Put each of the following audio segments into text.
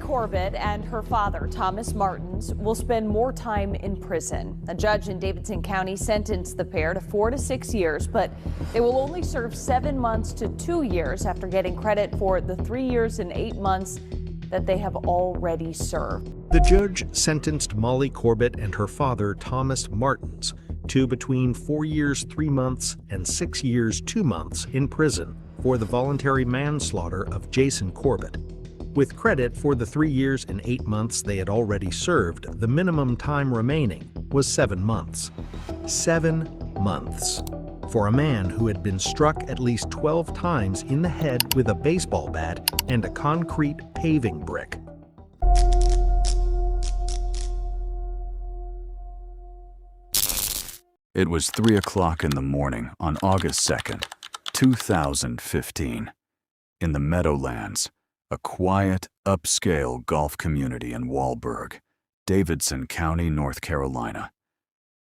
Corbett and her father, Thomas Martins, will spend more time in prison. A judge in Davidson County sentenced the pair to 4 to 6 years, but they will only serve 7 months to 2 years after getting credit for the 3 years and 8 months that they have already served. The judge sentenced Molly Corbett and her father, Thomas Martins, to between 4 years 3 months and 6 years 2 months in prison for the voluntary manslaughter of Jason Corbett. With credit for the 3 years and 8 months they had already served, the minimum time remaining was 7 months. 7 months for a man who had been struck at least 12 times in the head with a baseball bat and a concrete paving brick. It was 3 o'clock in the morning on August 2nd, 2015, in the Meadowlands, a quiet, upscale golf community in Wahlberg, Davidson County, North Carolina.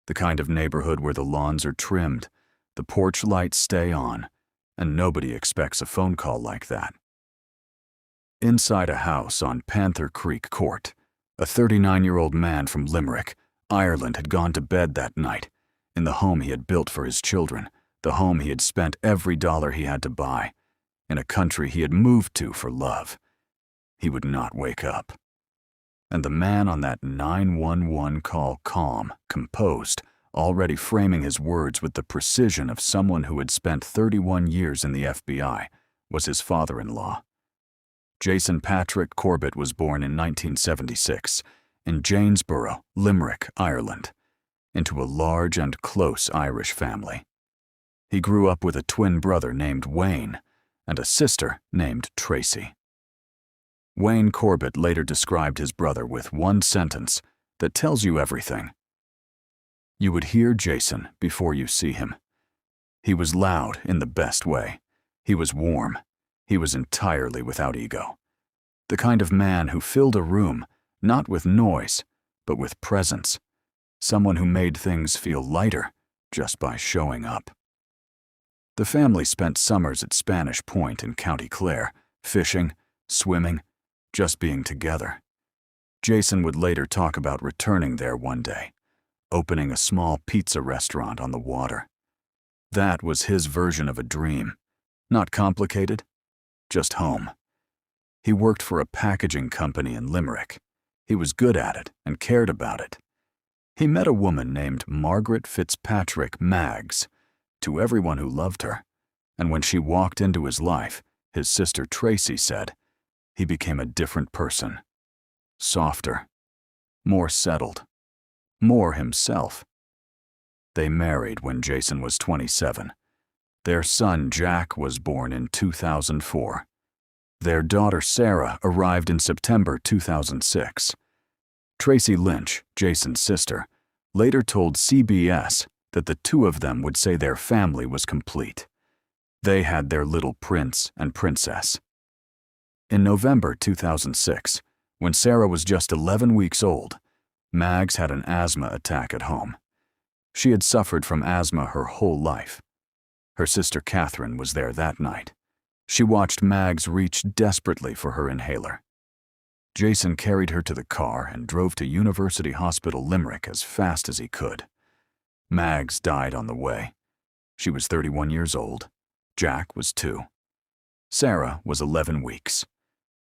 The kind of neighborhood where the lawns are trimmed, the porch lights stay on, and nobody expects a phone call like that. Inside a house on Panther Creek Court, a 39-year-old man from Limerick, Ireland, had gone to bed that night, in the home he had built for his children, the home he had spent every dollar he had to buy, in a country he had moved to for love. He would not wake up. And the man on that 911 call, calm, composed, already framing his words with the precision of someone who had spent 31 years in the FBI, was his father-in-law. Jason Patrick Corbett was born in 1976 in Janesborough, Limerick, Ireland, into a large and close Irish family. He grew up with a twin brother named Wayne and a sister named Tracy. Wayne Corbett later described his brother with one sentence that tells you everything. You would hear Jason before you see him. He was loud in the best way. He was warm. He was entirely without ego. The kind of man who filled a room not with noise, but with presence. Someone who made things feel lighter just by showing up. The family spent summers at Spanish Point in County Clare, fishing, swimming, just being together. Jason would later talk about returning there one day, opening a small pizza restaurant on the water. That was his version of a dream. Not complicated, just home. He worked for a packaging company in Limerick. He was good at it and cared about it. He met a woman named Margaret Fitzpatrick Maggs, to everyone who loved her, and when she walked into his life, his sister Tracy said, he became a different person. Softer, more settled, more himself. They married when Jason was 27. Their son Jack was born in 2004. Their daughter Sarah arrived in September 2006. Tracy Lynch, Jason's sister, later told CBS that the two of them would say their family was complete. They had their little prince and princess. In November 2006, when Sarah was just 11 weeks old, Maggs had an asthma attack at home. She had suffered from asthma her whole life. Her sister Catherine was there that night. She watched Maggs reach desperately for her inhaler. Jason carried her to the car and drove to University Hospital Limerick as fast as he could. Maggs died on the way. She was 31 years old. Jack was 2. Sarah was 11 weeks.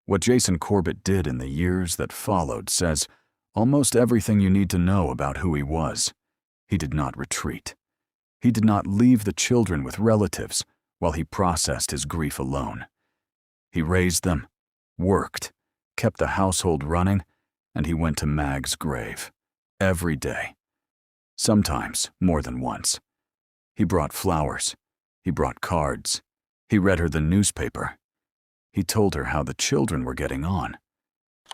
What Jason Corbett did in the years that followed says almost everything you need to know about who he was. He did not retreat. He did not leave the children with relatives while he processed his grief alone. He raised them, worked, kept the household running, and he went to Mag's grave every day. Sometimes more than once. He brought flowers. He brought cards. He read her the newspaper. He told her how the children were getting on.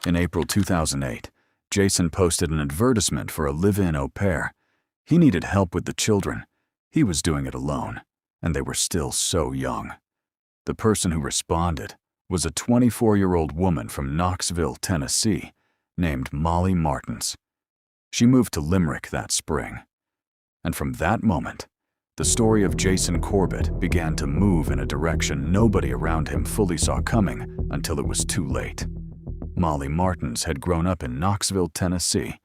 In April 2008, Jason posted an advertisement for a live-in au pair. He needed help with the children. He was doing it alone, and they were still so young. The person who responded was a 24-year-old woman from Knoxville, Tennessee, named Molly Martins. She moved to Limerick that spring. And from that moment, the story of Jason Corbett began to move in a direction nobody around him fully saw coming until it was too late. Molly Martins had grown up in Knoxville, Tennessee.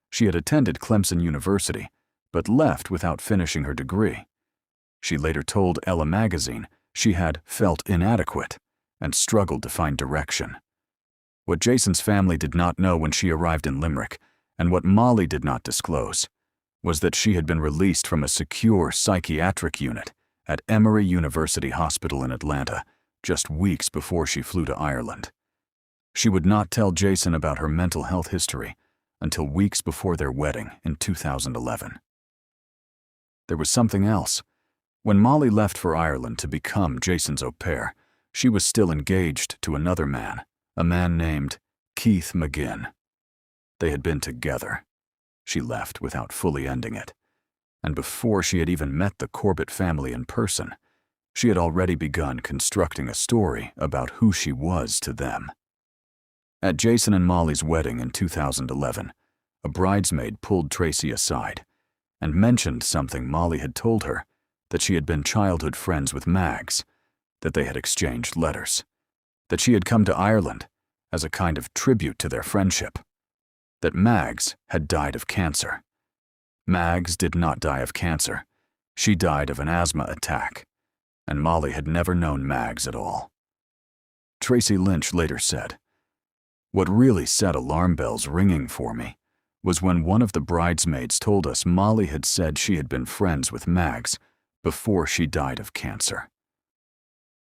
She had attended Clemson University, but left without finishing her degree. She later told Ella magazine she had felt inadequate and struggled to find direction. What Jason's family did not know when she arrived in Limerick, and what Molly did not disclose, was that she had been released from a secure psychiatric unit at Emory University Hospital in Atlanta just weeks before she flew to Ireland. She would not tell Jason about her mental health history until weeks before their wedding in 2011. There was something else. When Molly left for Ireland to become Jason's au pair, she was still engaged to another man, a man named Keith McGinn. They had been together. She left without fully ending it. And before she had even met the Corbett family in person, she had already begun constructing a story about who she was to them. At Jason and Molly's wedding in 2011, a bridesmaid pulled Tracy aside and mentioned something Molly had told her, that she had been childhood friends with Mags, that they had exchanged letters, that she had come to Ireland as a kind of tribute to their friendship, that Mags had died of cancer. Mags did not die of cancer. She died of an asthma attack, and Molly had never known Mags at all. Tracy Lynch later said, "What really set alarm bells ringing for me was when one of the bridesmaids told us Molly had said she had been friends with Mags before she died of cancer."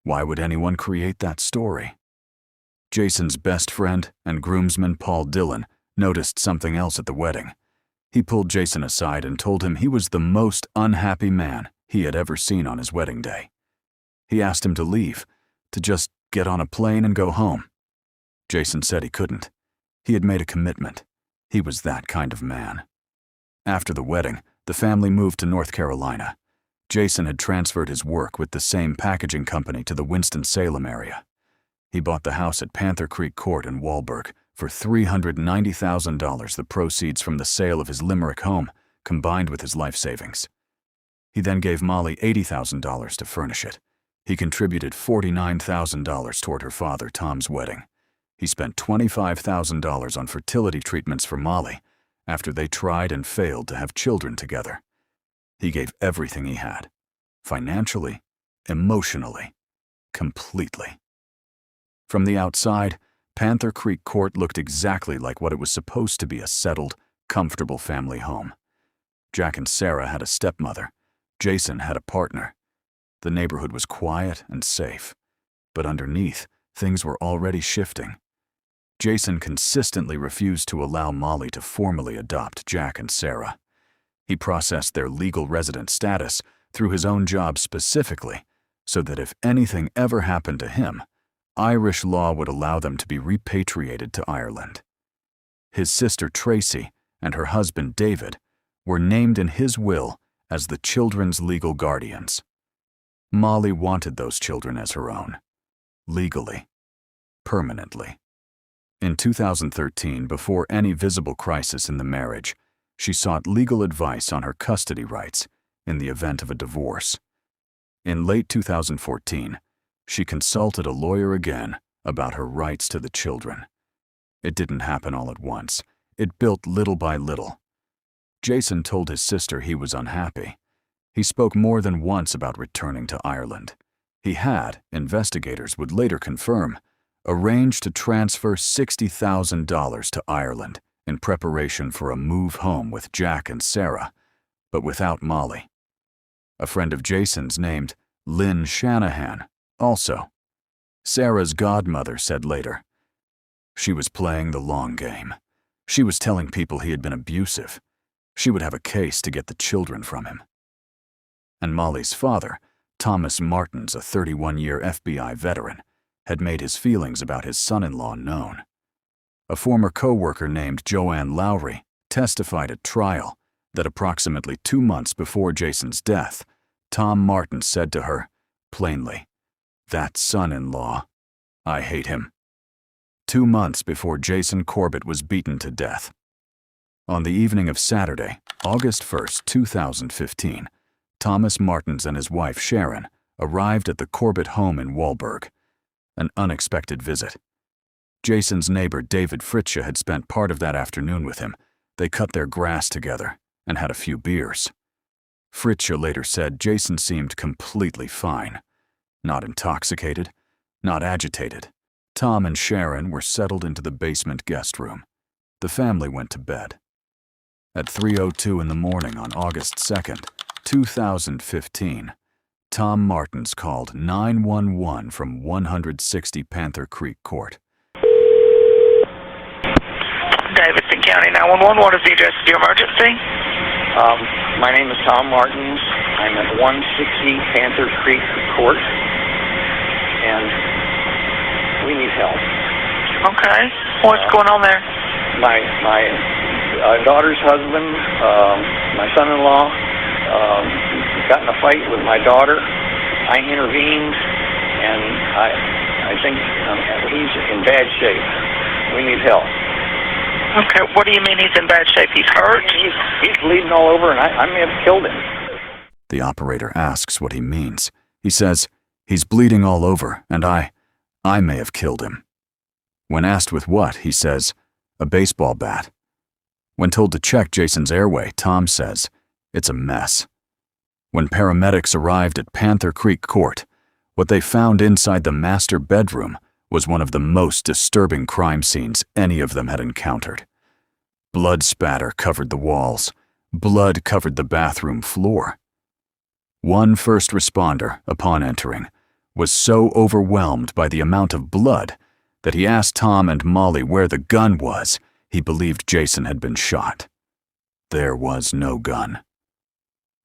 Why would anyone create that story? Jason's best friend and groomsman Paul Dillon noticed something else at the wedding. He pulled Jason aside and told him he was the most unhappy man he had ever seen on his wedding day. He asked him to leave, to just get on a plane and go home. Jason said he couldn't. He had made a commitment. He was that kind of man. After the wedding, the family moved to North Carolina. Jason had transferred his work with the same packaging company to the Winston-Salem area. He bought the house at Panther Creek Court in Walburg for $390,000, the proceeds from the sale of his Limerick home, combined with his life savings. He then gave Molly $80,000 to furnish it. He contributed $49,000 toward her father, Tom's wedding. He spent $25,000 on fertility treatments for Molly after they tried and failed to have children together. He gave everything he had, financially, emotionally, completely. From the outside, Panther Creek Court looked exactly like what it was supposed to be, a settled, comfortable family home. Jack and Sarah had a stepmother. Jason had a partner. The neighborhood was quiet and safe, but underneath, things were already shifting. Jason consistently refused to allow Molly to formally adopt Jack and Sarah. He processed their legal resident status through his own job specifically, so that if anything ever happened to him, Irish law would allow them to be repatriated to Ireland. His sister Tracy and her husband David were named in his will as the children's legal guardians. Molly wanted those children as her own, legally, permanently. In 2013, before any visible crisis in the marriage, she sought legal advice on her custody rights in the event of a divorce. In late 2014, she consulted a lawyer again about her rights to the children. It didn't happen all at once. It built little by little. Jason told his sister he was unhappy. He spoke more than once about returning to Ireland. He had, investigators would later confirm, arranged to transfer $60,000 to Ireland in preparation for a move home with Jack and Sarah, but without Molly. A friend of Jason's named Lynn Shanahan also. Sarah's godmother said later, "She was playing the long game. She was telling people he had been abusive. She would have a case to get the children from him." And Molly's father, Thomas Martins, a 31-year FBI veteran, had made his feelings about his son-in-law known. A former co-worker named Joanne Lowry testified at trial that approximately 2 months before Jason's death, Tom Martin said to her, plainly, "That son-in-law, I hate him." 2 months before Jason Corbett was beaten to death. On the evening of Saturday, August 1st, 2015, Thomas Martins and his wife Sharon arrived at the Corbett home in Walburg. An unexpected visit. Jason's neighbor David Fritzsche had spent part of that afternoon with him. They cut their grass together and had a few beers. Fritzsche later said Jason seemed completely fine. Not intoxicated, not agitated. Tom and Sharon were settled into the basement guest room. The family went to bed. At 3:02 in the morning on August 2nd, 2015, Tom Martins called 911 from 160 Panther Creek Court. Davidson County 911, what is the address of your emergency? My name is Tom Martins. I'm at 160 Panther Creek Court, and we need help. Okay, what's going on there? My daughter's husband, my son-in-law, got in a fight with my daughter. I intervened, and I think he's in bad shape. We need help. Okay, what do you mean he's in bad shape? He's hurt? He's bleeding all over, and I may have killed him. The operator asks what he means. He says, he's bleeding all over, and I may have killed him. When asked with what, he says, a baseball bat. When told to check Jason's airway, Tom says, it's a mess. When paramedics arrived at Panther Creek Court, what they found inside the master bedroom was one of the most disturbing crime scenes any of them had encountered. Blood spatter covered the walls. Blood covered the bathroom floor. One first responder, upon entering, was so overwhelmed by the amount of blood that he asked Tom and Molly where the gun was. He believed Jason had been shot. There was no gun.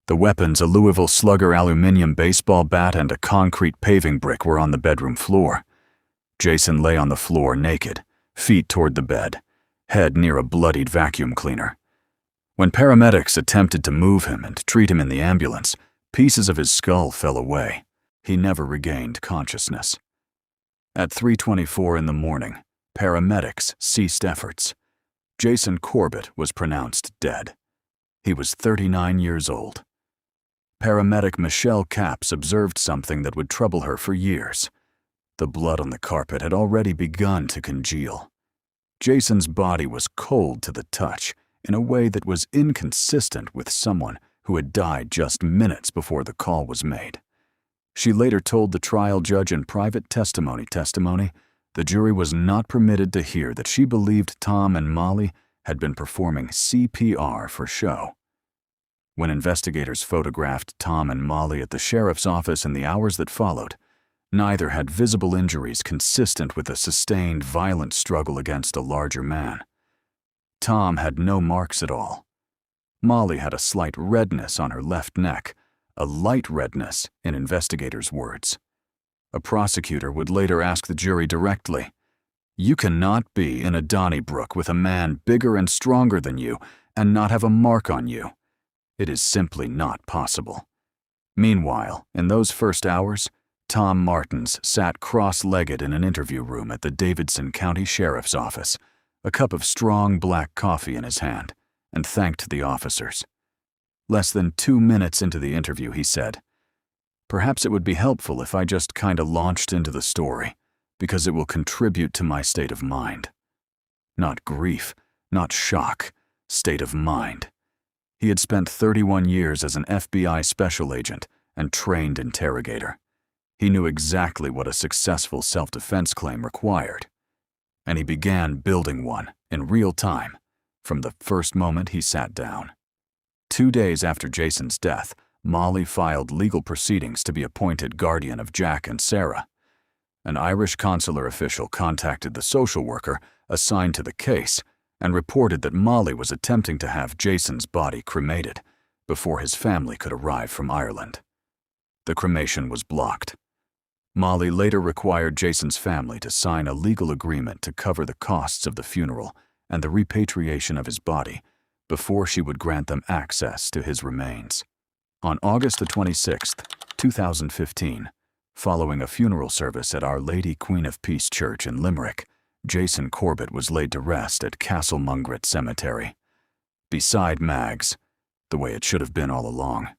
The weapons, a Louisville Slugger aluminum baseball bat and a concrete paving brick, were on the bedroom floor. Jason lay on the floor naked, feet toward the bed, head near a bloodied vacuum cleaner. When paramedics attempted to move him and treat him in the ambulance, pieces of his skull fell away. He never regained consciousness. At 3:24 in the morning, paramedics ceased efforts. Jason Corbett was pronounced dead. He was 39 years old. Paramedic Michelle Capps observed something that would trouble her for years. The blood on the carpet had already begun to congeal. Jason's body was cold to the touch in a way that was inconsistent with someone who had died just minutes before the call was made. She later told the trial judge in private testimony, the jury was not permitted to hear that she believed Tom and Molly had been performing CPR for show. When investigators photographed Tom and Molly at the sheriff's office in the hours that followed, neither had visible injuries consistent with a sustained violent struggle against a larger man. Tom had no marks at all. Molly had a slight redness on her left neck, a light redness in investigators' words. A prosecutor would later ask the jury directly, "You cannot be in a Donnybrook with a man bigger and stronger than you and not have a mark on you. It is simply not possible." Meanwhile, in those first hours, Tom Martins sat cross-legged in an interview room at the Davidson County Sheriff's Office, a cup of strong black coffee in his hand, and thanked the officers. Less than 2 minutes into the interview, he said, "Perhaps it would be helpful if I just kinda launched into the story, because it will contribute to my state of mind." Not grief, not shock, state of mind. He had spent 31 years as an FBI special agent and trained interrogator. He knew exactly what a successful self-defense claim required, and he began building one in real time from the first moment he sat down. 2 days after Jason's death, Molly filed legal proceedings to be appointed guardian of Jack and Sarah. An Irish consular official contacted the social worker assigned to the case and reported that Molly was attempting to have Jason's body cremated before his family could arrive from Ireland. The cremation was blocked. Molly later required Jason's family to sign a legal agreement to cover the costs of the funeral and the repatriation of his body before she would grant them access to his remains. On August the 26th, 2015, following a funeral service at Our Lady Queen of Peace Church in Limerick, Jason Corbett was laid to rest at Castle Mungret Cemetery. Beside Mags, the way it should have been all along,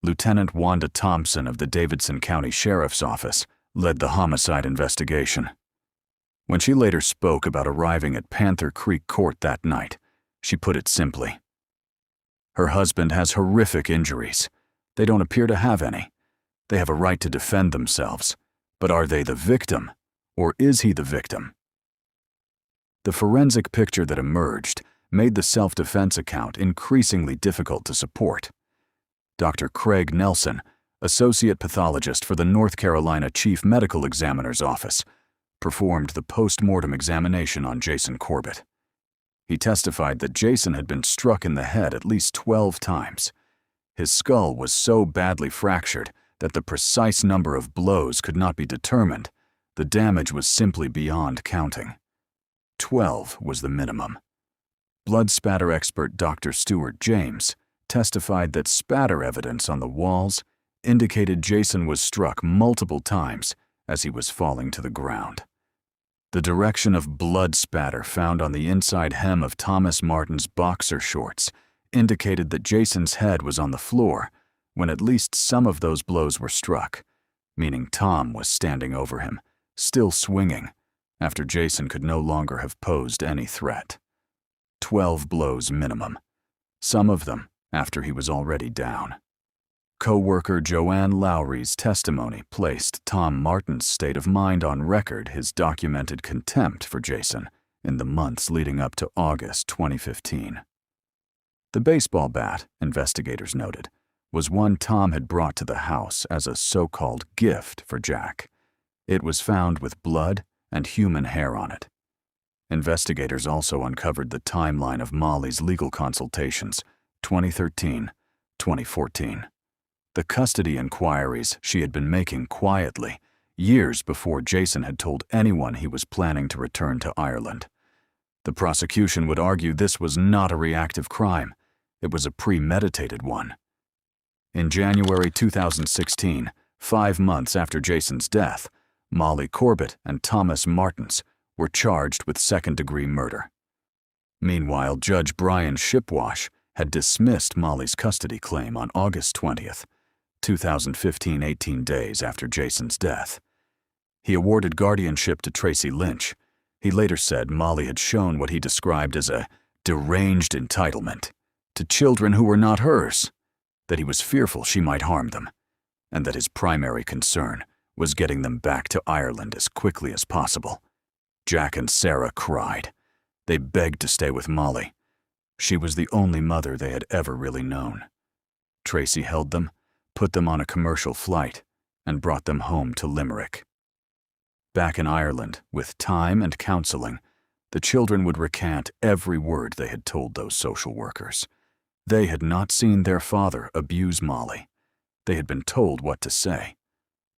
Lieutenant Wanda Thompson of the Davidson County Sheriff's Office led the homicide investigation. When she later spoke about arriving at Panther Creek Court that night, she put it simply. Her husband has horrific injuries. They don't appear to have any. They have a right to defend themselves. But are they the victim, or is he the victim? The forensic picture that emerged made the self-defense account increasingly difficult to support. Dr. Craig Nelson, associate pathologist for the North Carolina Chief Medical Examiner's Office, performed the post-mortem examination on Jason Corbett. He testified that Jason had been struck in the head at least 12 times. His skull was so badly fractured that the precise number of blows could not be determined. The damage was simply beyond counting. 12 was the minimum. Blood spatter expert Dr. Stuart James testified that spatter evidence on the walls indicated Jason was struck multiple times as he was falling to the ground. The direction of blood spatter found on the inside hem of Thomas Martin's boxer shorts indicated that Jason's head was on the floor when at least some of those blows were struck, meaning Tom was standing over him, still swinging, after Jason could no longer have posed any threat. 12 blows minimum, some of them after he was already down. Co-worker Joanne Lowry's testimony placed Tom Martin's state of mind on record his documented contempt for Jason in the months leading up to August 2015. The baseball bat, investigators noted, was one Tom had brought to the house as a so-called gift for Jack. It was found with blood and human hair on it. Investigators also uncovered the timeline of Molly's legal consultations, 2013, 2014. The custody inquiries she had been making quietly, years before Jason had told anyone he was planning to return to Ireland. The prosecution would argue this was not a reactive crime. It was a premeditated one. In January 2016, 5 months after Jason's death, Molly Corbett and Thomas Martins were charged with second-degree murder. Meanwhile, Judge Brian Shipwash had dismissed Molly's custody claim on August 20th, 2015, 18 days after Jason's death. He awarded guardianship to Tracy Lynch. He later said Molly had shown what he described as a deranged entitlement to children who were not hers, that he was fearful she might harm them, and that his primary concern was getting them back to Ireland as quickly as possible. Jack and Sarah cried. They begged to stay with Molly. She was the only mother they had ever really known. Tracy held them, put them on a commercial flight, and brought them home to Limerick. Back in Ireland, with time and counseling, the children would recant every word they had told those social workers. They had not seen their father abuse Molly. They had been told what to say.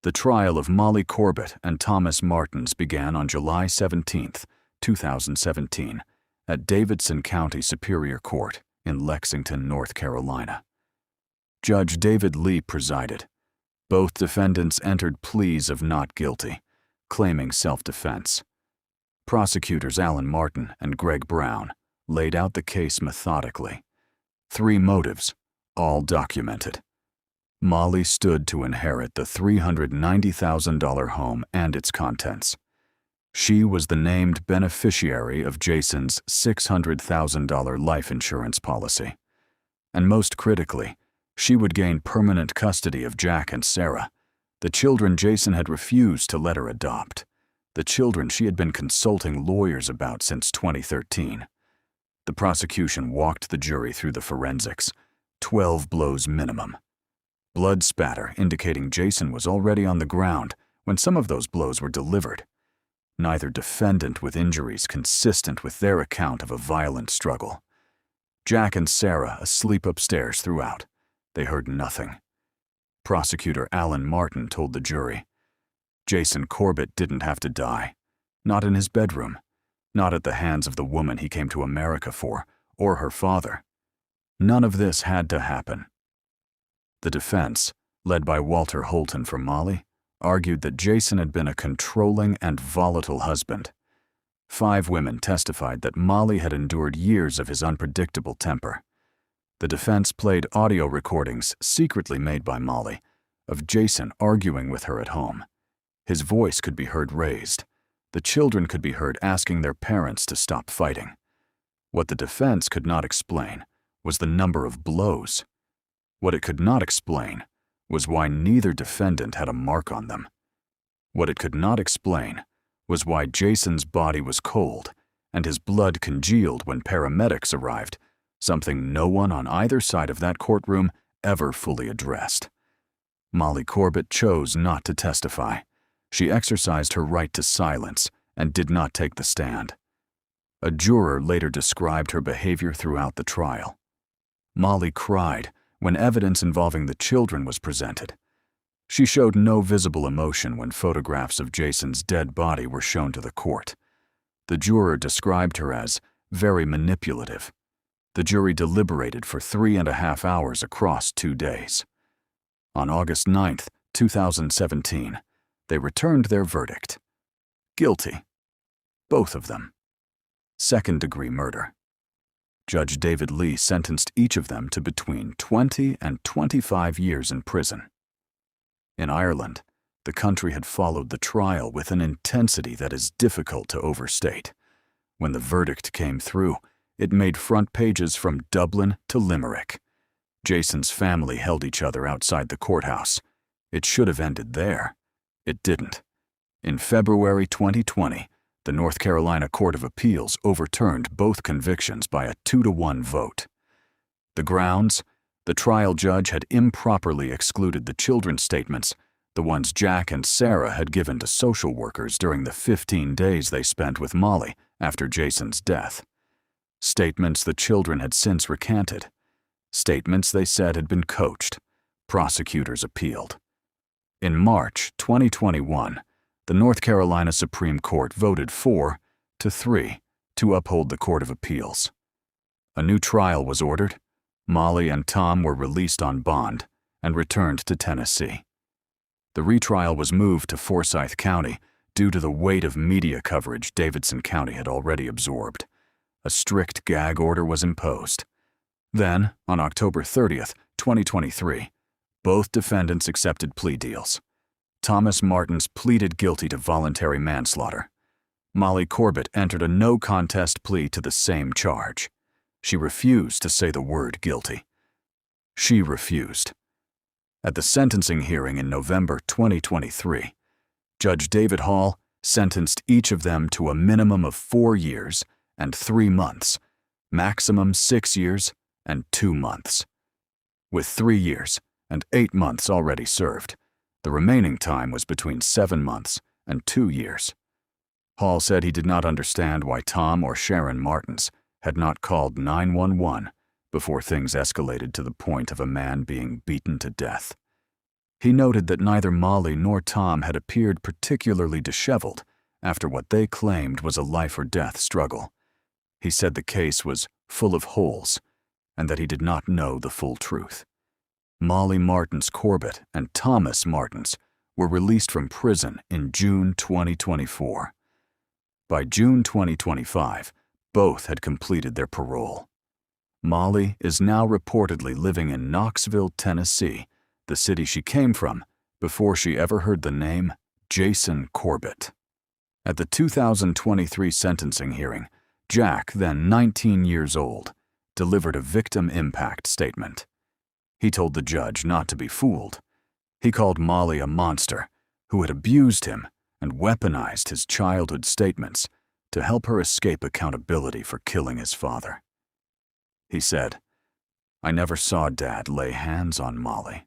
The trial of Molly Corbett and Thomas Martins began on July 17, 2017, at Davidson County Superior Court in Lexington, North Carolina. Judge David Lee presided. Both defendants entered pleas of not guilty, claiming self-defense. Prosecutors Alan Martin and Greg Brown laid out the case methodically. 3 motives, all documented. Molly stood to inherit the $390,000 home and its contents. She was the named beneficiary of Jason's $600,000 life insurance policy. And most critically, she would gain permanent custody of Jack and Sarah, the children Jason had refused to let her adopt, the children she had been consulting lawyers about since 2013. The prosecution walked the jury through the forensics, 12 blows minimum. Blood spatter indicating Jason was already on the ground when some of those blows were delivered. Neither defendant with injuries consistent with their account of a violent struggle. Jack and Sarah asleep upstairs throughout. They heard nothing. Prosecutor Alan Martin told the jury, Jason Corbett didn't have to die. Not in his bedroom. Not at the hands of the woman he came to America for, or her father. None of this had to happen. The defense, led by Walter Holton for Molly, argued that Jason had been a controlling and volatile husband. 5 women testified that Molly had endured years of his unpredictable temper. The defense played audio recordings secretly made by Molly of Jason arguing with her at home. His voice could be heard raised. The children could be heard asking their parents to stop fighting. What the defense could not explain was the number of blows. What it could not explain was why neither defendant had a mark on them. What it could not explain was why Jason's body was cold and his blood congealed when paramedics arrived, something no one on either side of that courtroom ever fully addressed. Molly Corbett chose not to testify. She exercised her right to silence and did not take the stand. A juror later described her behavior throughout the trial. Molly cried when evidence involving the children was presented. She showed no visible emotion when photographs of Jason's dead body were shown to the court. The juror described her as very manipulative. The jury deliberated for 3.5 hours across 2 days. On August 9, 2017, they returned their verdict. Guilty. Both of them. Second-degree murder. Judge David Lee sentenced each of them to between 20 and 25 years in prison. In Ireland, the country had followed the trial with an intensity that is difficult to overstate. When the verdict came through, it made front pages from Dublin to Limerick. Jason's family held each other outside the courthouse. It should have ended there. It didn't. In February 2020, the North Carolina Court of Appeals overturned both convictions by a 2-to-1 vote. The grounds: the trial judge had improperly excluded the children's statements, the ones Jack and Sarah had given to social workers during the 15 days they spent with Molly after Jason's death. Statements the children had since recanted. Statements they said had been coached. Prosecutors appealed. In March 2021, the North Carolina Supreme Court voted 4-3 to uphold the Court of Appeals. A new trial was ordered. Molly and Tom were released on bond and returned to Tennessee. The retrial was moved to Forsyth County due to the weight of media coverage Davidson County had already absorbed. A strict gag order was imposed. Then, on October 30, 2023, both defendants accepted plea deals. Thomas Martins pleaded guilty to voluntary manslaughter. Molly Corbett entered a no-contest plea to the same charge. She refused to say the word guilty. She refused. At the sentencing hearing in November 2023, Judge David Hall sentenced each of them to a minimum of 4 years and 3 months, maximum 6 years and 2 months. With 3 years and 8 months already served, the remaining time was between 7 months and 2 years. Hall said he did not understand why Tom or Sharon Martins had not called 911 before things escalated to the point of a man being beaten to death. He noted that neither Molly nor Tom had appeared particularly disheveled after what they claimed was a life-or-death struggle. He said the case was full of holes and that he did not know the full truth. Molly Martins Corbett and Thomas Martins were released from prison in June 2024. By June 2025, both had completed their parole. Molly is now reportedly living in Knoxville, Tennessee, the city she came from before she ever heard the name Jason Corbett. At the 2023 sentencing hearing, Jack, then 19 years old, delivered a victim impact statement. He told the judge not to be fooled. He called Molly a monster who had abused him and weaponized his childhood statements to help her escape accountability for killing his father. He said, "I never saw Dad lay hands on Molly."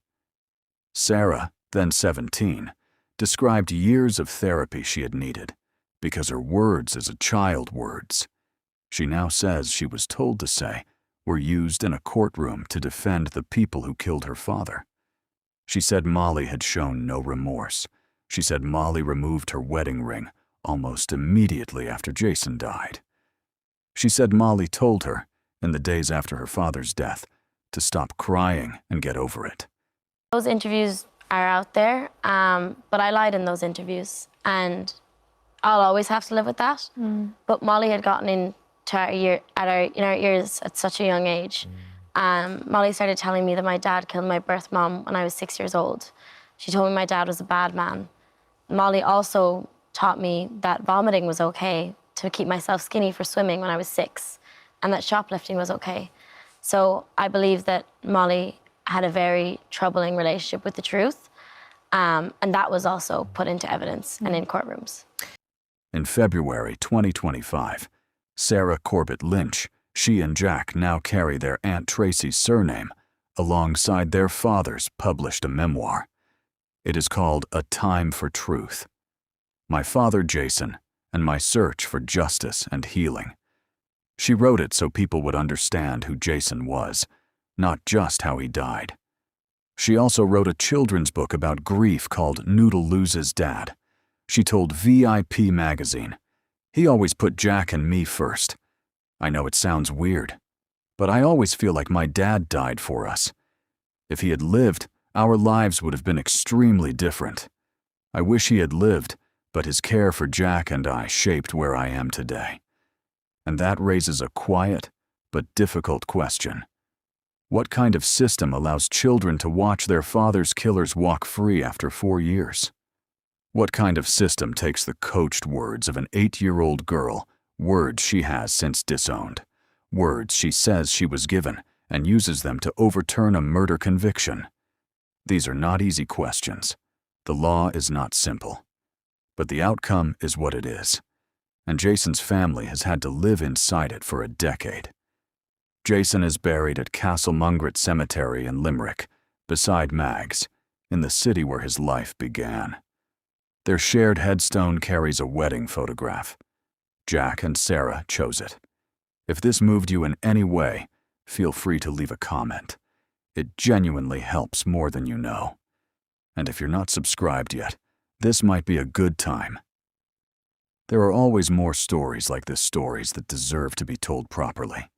Sarah, then 17, described years of therapy she had needed because her words as a child words, she now says she was told to say, were used in a courtroom to defend the people who killed her father. She said Molly had shown no remorse. She said Molly removed her wedding ring almost immediately after Jason died. She said Molly told her, in the days after her father's death, to stop crying and get over it. Those interviews are out there, but I lied in those interviews, and I'll always have to live with that. But Molly had gotten into our ears at such a young age. Molly started telling me that my dad killed my birth mom when I was 6 years old. She told me my dad was a bad man. Molly also taught me that vomiting was okay, to keep myself skinny for swimming when I was 6, and that shoplifting was okay. So I believe that Molly had a very troubling relationship with the truth, and that was also put into evidence and in courtrooms. In February 2025, Sarah Corbett Lynch, she and Jack now carry their Aunt Tracy's surname, alongside their fathers, published a memoir. It is called A Time for Truth: My Father Jason and My Search for Justice and Healing. She wrote it so people would understand who Jason was, not just how he died. She also wrote a children's book about grief called Noodle Loses Dad. She told VIP magazine, "He always put Jack and me first. I know it sounds weird, but I always feel like my dad died for us. If he had lived, our lives would have been extremely different. I wish he had lived, but his care for Jack and I shaped where I am today." And that raises a quiet but difficult question. What kind of system allows children to watch their father's killers walk free after 4 years? What kind of system takes the coached words of an 8-year-old girl, words she has since disowned, words she says she was given, and uses them to overturn a murder conviction? These are not easy questions. The law is not simple. But the outcome is what it is, and Jason's family has had to live inside it for a decade. Jason is buried at Castle Mungret Cemetery in Limerick, beside Mags, in the city where his life began. Their shared headstone carries a wedding photograph. Jack and Sarah chose it. If this moved you in any way, feel free to leave a comment. It genuinely helps more than you know. And if you're not subscribed yet, this might be a good time. There are always more stories like this, stories that deserve to be told properly.